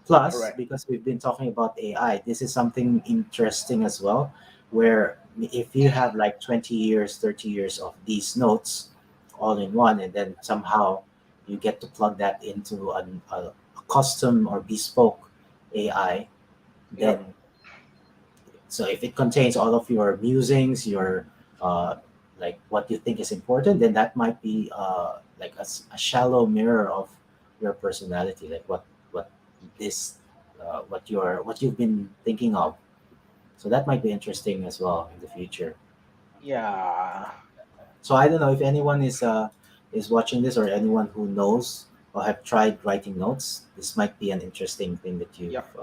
Plus, correct. because we've been talking about AI, this is something interesting as well, where if you have like 20 years, 30 years of these notes all in one, and then somehow you get to plug that into a custom or bespoke AI, Yep. then so if it contains all of your musings, your uh, like what you think is important, then that might be like a shallow mirror of your personality, like what this what you've been thinking of. So that might be interesting as well in the future. Yeah. So I don't know if anyone is watching this or anyone who knows or have tried writing notes. This might be an interesting thing that Yep.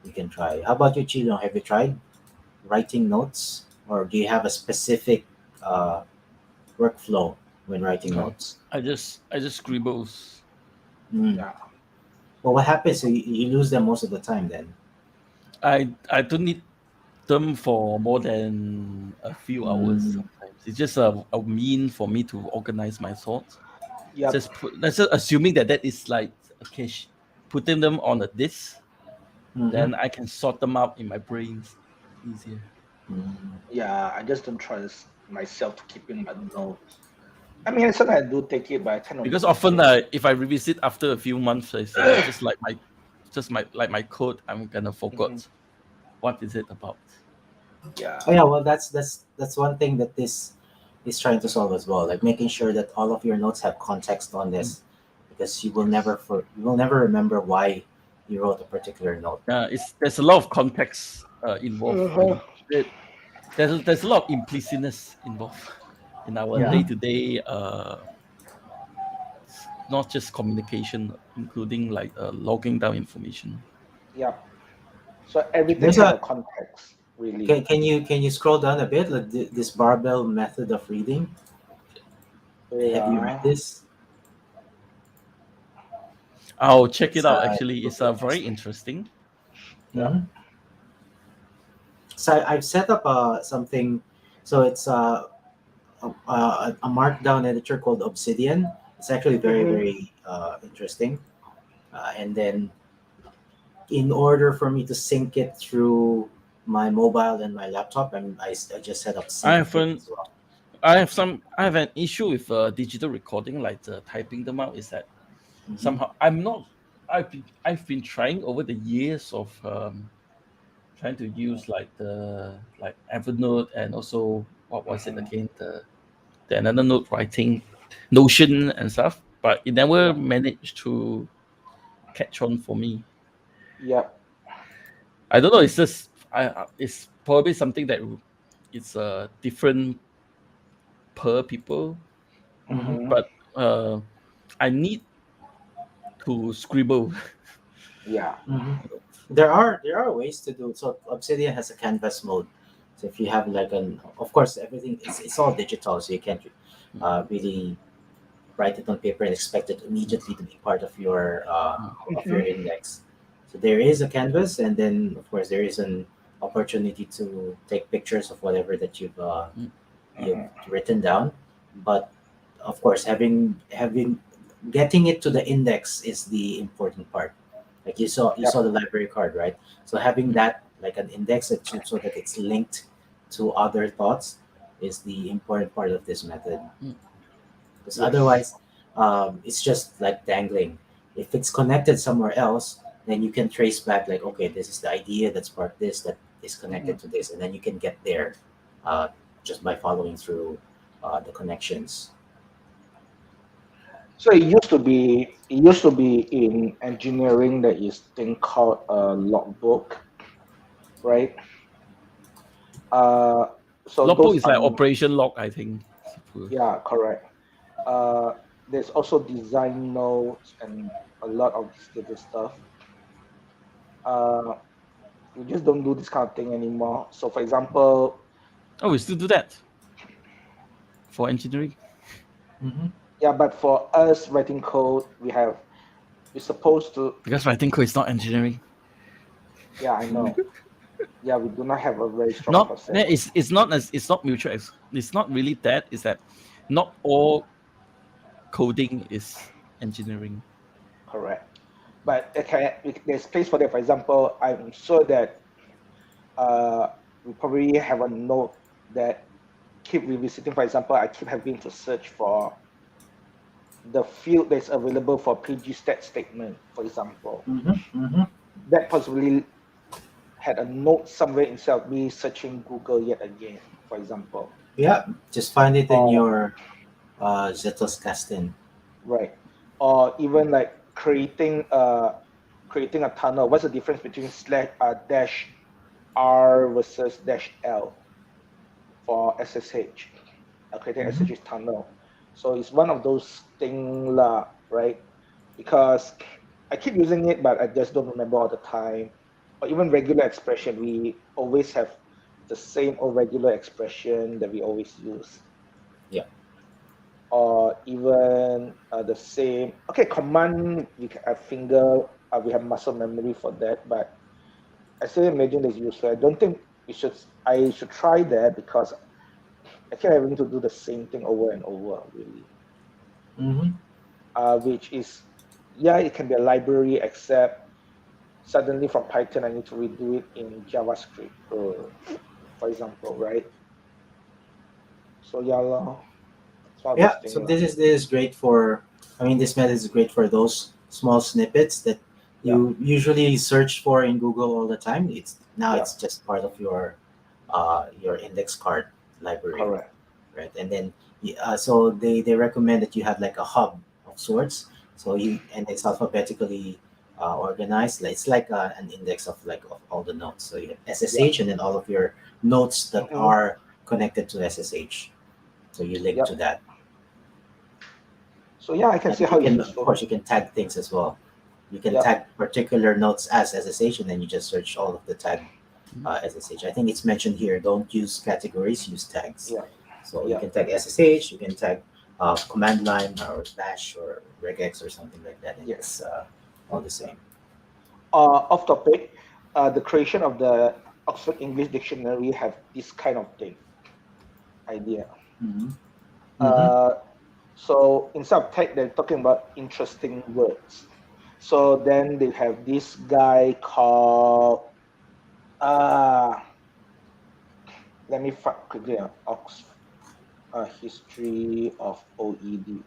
you can try. How about you, Chino? Have you tried writing notes, or do you have a specific uh, workflow when writing No, notes? I just scribbles. Mm. Yeah. Well, what happens? So you lose them most of the time then. I don't need them for more than a few hours Mm. sometimes. It's just a mean for me to organize my thoughts. Yep. Let's just assuming that is like okay, putting them on a disk, Mm-hmm. then I can sort them out in my brains easier. Mm. Yeah. I just don't trust myself to keep in my notes. I mean, sometimes I do take it, but I tend not to Because keep often it. if I revisit after a few months, it's just my code. I'm gonna Hmm. forgot what is it about. Yeah. Oh yeah, well that's one thing that this is trying to solve as well, like making sure that all of your notes have context on Mm. this, because Yes. you will never remember why you wrote a particular note. There's a lot of context involved. Uh-huh. There's a lot of implicitness involved in our Yeah. day to day, not just communication, including like logging down information. Yeah. So everything There's have a a context, really. can you scroll down a bit, like this barbell method of reading? Have you read Yeah. this? I'll check it It's out. Actually, book it's of very history. interesting. Yep. So I've set up something. So it's a markdown editor called Obsidian. It's actually very Hmm. very interesting. And then in order for me to sync it through my mobile and my laptop, I just set up I syncing haven't. as well. I have an issue with digital recording, like typing them out. Is that Hmm. somehow I'm not. I've been trying over the years of trying to use like the like Evernote and also what was it Hmm. again, the another note writing Notion and stuff, but it never Yep. managed to catch on for me. Yep. I don't know. It's just it's probably something that it's different per people, Hmm. Hmm. but I need to scribble. Yeah. Hmm. There are ways to do so. Obsidian has a canvas mode. So if you have like of course everything it's all digital, so you can't really write it on paper and expect it immediately to be part of your Hmm. index. So there is a canvas, and then of course there is an opportunity to take pictures of whatever that you've Hmm. written down. But of course, having getting it to the index is the important part. Like you saw Yep. the library card, right? So having that like an index so that it's linked to other thoughts is the important part of this method, because Yes. otherwise it's just like dangling. If it's connected somewhere else, then you can trace back like, okay, this is the idea that sparked this, that is Hmm. connected to this, and then you can get there uh, just by following through the connections. So it used to be in engineering that is thing called a logbook, right? Uh, so Logbook those is like operation log, I think. Suppose. yeah, correct. Uh, there's also design notes and a lot of this little stuff. Uh, we just don't do this kind of thing anymore. So, for example, Oh, we still do that for engineering. Hmm. yeah, but for us writing code, we're supposed to. Because writing code is not engineering. Yeah, I know. Yeah, we do not have a very strong Not process. it's not mutual. It's not really that. It's that not all coding is engineering. Correct. But okay, there's place for that. For example, I'm sure that uh, we probably have a note. that keep revisiting. For example, I keep having to search for the field that's available for PG stat statement, for example. That possibly had a note somewhere instead of me searching Google yet again, for example. Yeah, just find it in Or your Zettelkasten. right. Or even like creating a tunnel. What's the difference between dash R versus dash L for SSH? Creating Mhm. SSH tunnel. So it's one of those things lah, right? Because I keep using it, but I just don't remember all the time. Or even regular expression, we always have the same old regular expression that we always use. Yeah. Or even the same. Okay, command we can have finger. We have muscle memory for that, but I still imagine it's useful. I don't think we should. I should try that because I keep having to do the same thing over and over, really. Mm-hmm. Which is, yeah, it can be a library, except suddenly from Python, I need to redo it in JavaScript, for example, right? So yeah, lah, it's one of those Yeah, so things. this is great for. I mean, this method is great for those small snippets that Yeah, you usually search for in Google all the time. yeah, It's just part of your index card library, correct. right? And then so they recommend that you have like a hub of sorts. So and it's alphabetically organized. It's like an index of of all the nodes. So you have Yeah. SSH and then all of your nodes that Mm-hmm. are connected to SSH. So you link to Yep. that. So yeah, I can And see you how it's can, of useful. course, you can tag things as well. You can Yep. tag particular nodes as SSH, and then you just search all of the tag Mhm. SSH. I think it's mentioned here. Don't use categories, use tags. Yeah. So you Yeah. can tag SSH, you can tag command line or bash or regex or something like that, and Yes. it's all the same. Off topic, the creation of the Oxford English Dictionary have this kind of thing idea. Mm-hmm. Mm-hmm. Uh, so instead of tag, they're talking about interesting words. So then they have this guy called uh let me find quickly history of OED.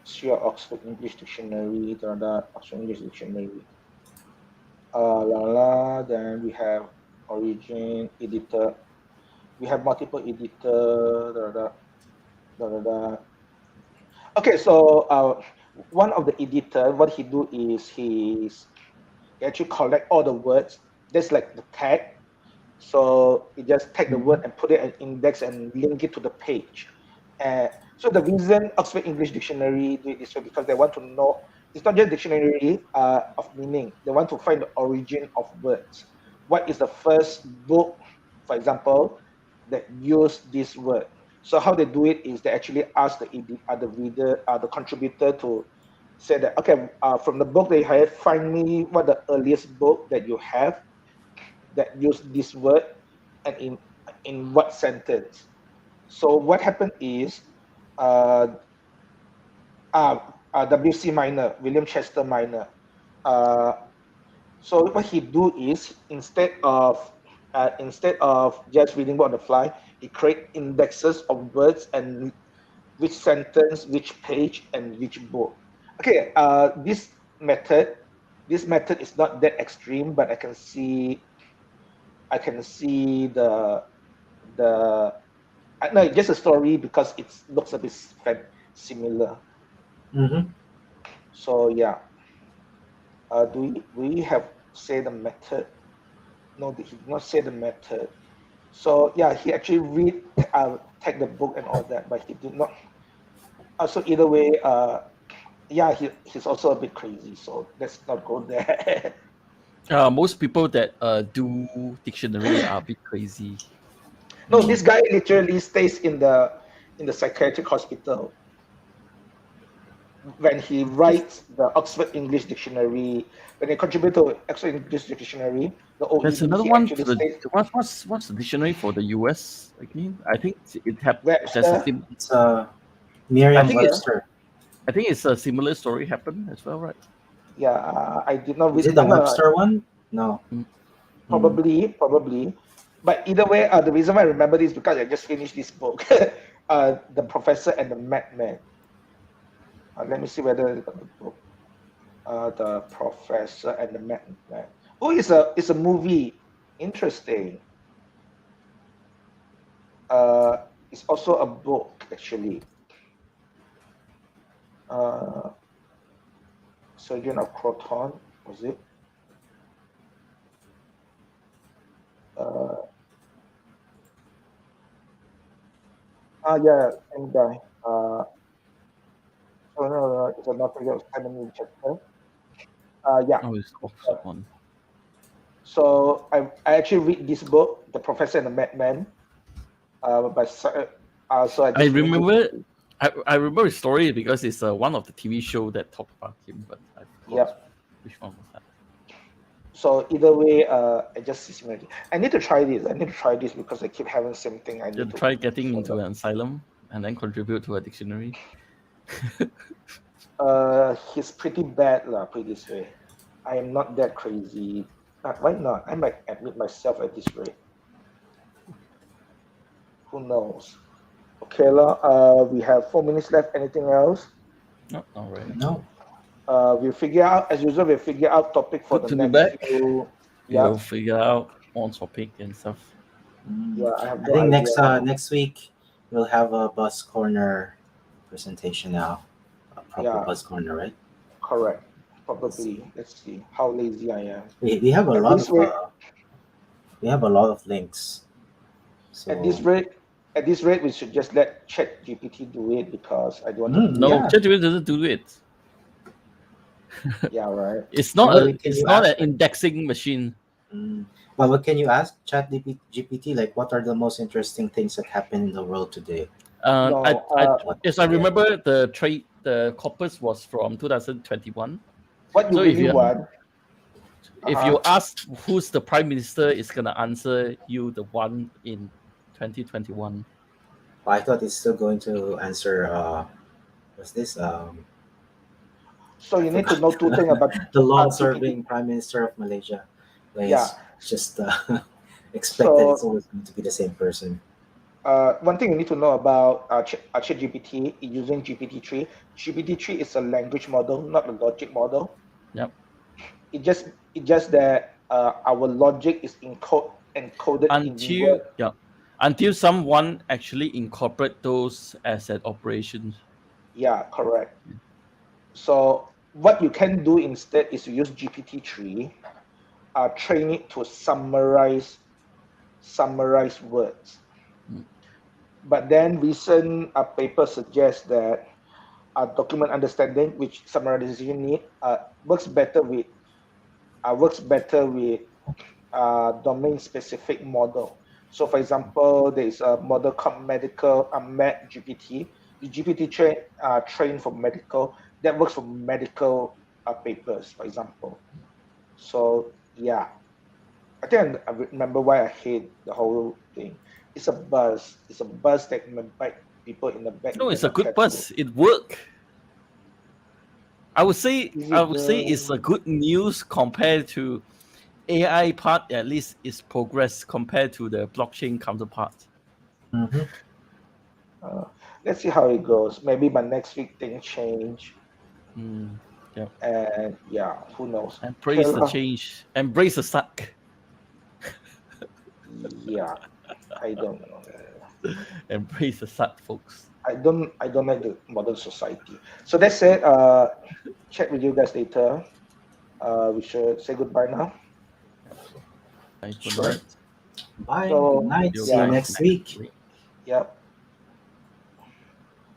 History of Oxford English Dictionary, Oxford English Dictionary. Then we have origin, editor. We have multiple editor. Okay, so one of the editor, what he do is he actually collect all the words. That's like the tag. So you just tag the Mm-hmm. word and put it an index and link it to the page. So the reason Oxford English Dictionary do it this way because they want to know it's not just dictionary of meaning. They want to find the origin of words. What is the first book, for example, that used this word? So how they do it is they actually ask the reader, the contributor to say that okay, from the book that you have, find me what the earliest book that you have that use this word and in what sentence. So what happened is uh, W.C. Minor, William Chester Minor. Uh, so what he do is instead of just reading word on the fly, he create indexes of words and which sentence, which page, and which book. Okay, method, this method is not that extreme, but I can see the no, it's just a story because it looks a bit similar. Mm-hmm. So yeah, do we have say the method? No, he did not say the method. So yeah, he actually take the book and all that, but he did not. So either way, yeah, he's also a bit crazy. So let's not go there. Most people that do dictionary are a bit crazy. No, Mm-hmm. this guy literally stays in the psychiatric hospital when he writes the Oxford English Dictionary, when he contributed to Oxford English Dictionary, the There's OED, another he one actually for the states what's the dictionary for the US again? I think there's a Webster. It's I think it Merriam-Webster. I think it's a similar story happened as well, right? Yeah, I did not Is read. it the No, Webster one? No. Mm. Mm. probably. But either way, the reason why I remember this is because I just finished this book, The Professor and the Madman. Let me see whether I got the book. The Professor and the Madman. Oh, it's a movie. Interesting. It's also a book actually. Surgeon of Croton, was it? Yeah, same guy. So no, it's a novel of 7 chapter. Yeah. Oh, it's Oxford one. So I actually read this book, The Professor and the Madman, by so I I just remember. I remember his story because it's one of the TV show that talked about him, but I forgot Yep. which one was that. So either way, I just I need to try this. I need to try this because I keep having same thing. I You need to try getting into follow. an asylum and then contribute to a dictionary. He's pretty bad lah. Put it this way, I am not that crazy. Why not? I might admit myself at this rate. Who knows? Okay, lah. We have 4 minutes left. Anything else? No, all right. No. We'll figure out, as usual, we'll figure out topic for Good the to be next back. few. Yeah, You'll figure out on topic and stuff. yeah, I have I no think idea. next week we'll have a bus corner presentation now. A proper Yeah, bus corner, right? correct. Probably. Let's see how lazy I am. We have a At lot this of rate, links. at this So rate, at this rate, we should just let Chat GPT do it because I don't want to do No, it. yeah. ChatGPT doesn't do it. Yeah, right. It's not Well, a. can It's you not ask an indexing machine. But what can you ask GPT? Like, what are the most interesting things that happen in the world today? No, What Yes, do I you get? remember the corpus was from 2021. what you So really want. if you ask who's the prime minister, it's gonna answer you the one in 2021. Well, I thought it's still going to answer. What's this? So I you need to forgot know two things about the GPT. long-serving Prime Minister of Malaysia. Like, Yeah. it's just expect that it's So always going to be the same person. one thing you need to know about ChatGPT using GPT-3. GPT-3 is a language model, not a logic model. Yep. It just that our logic is encoded in word. Until someone actually incorporate those as an operation. Yeah, correct. So what you can do instead is to use GPT-3, train it to summarize words. But then recent paper suggests that document understanding, which summarization need, works better with domain specific model. So for example, there is a model called medical med GPT. The GPT trained for medical, that works for medical papers, for example. So yeah, I think I remember why I hate the whole thing. It's a buzz. It's a buzz that can bite people in the back. No, If it's you're a not good careful. buzz. It worked. I would say it's a the good news compared to AI part. At least is progress compared to the blockchain counterpart. Mm-hmm. let's see how it goes. Maybe by next week things change, Yeah. and yeah, who knows? Embrace the Kayla, change. Embrace the suck. yeah, I don't know. Embrace the suck, folks. I don't like the modern society. So that's it. Chat with you guys later. We should say goodbye now. Bye for Sure. now. Bye. So, Good night. You See you yeah. next week. week. Yep.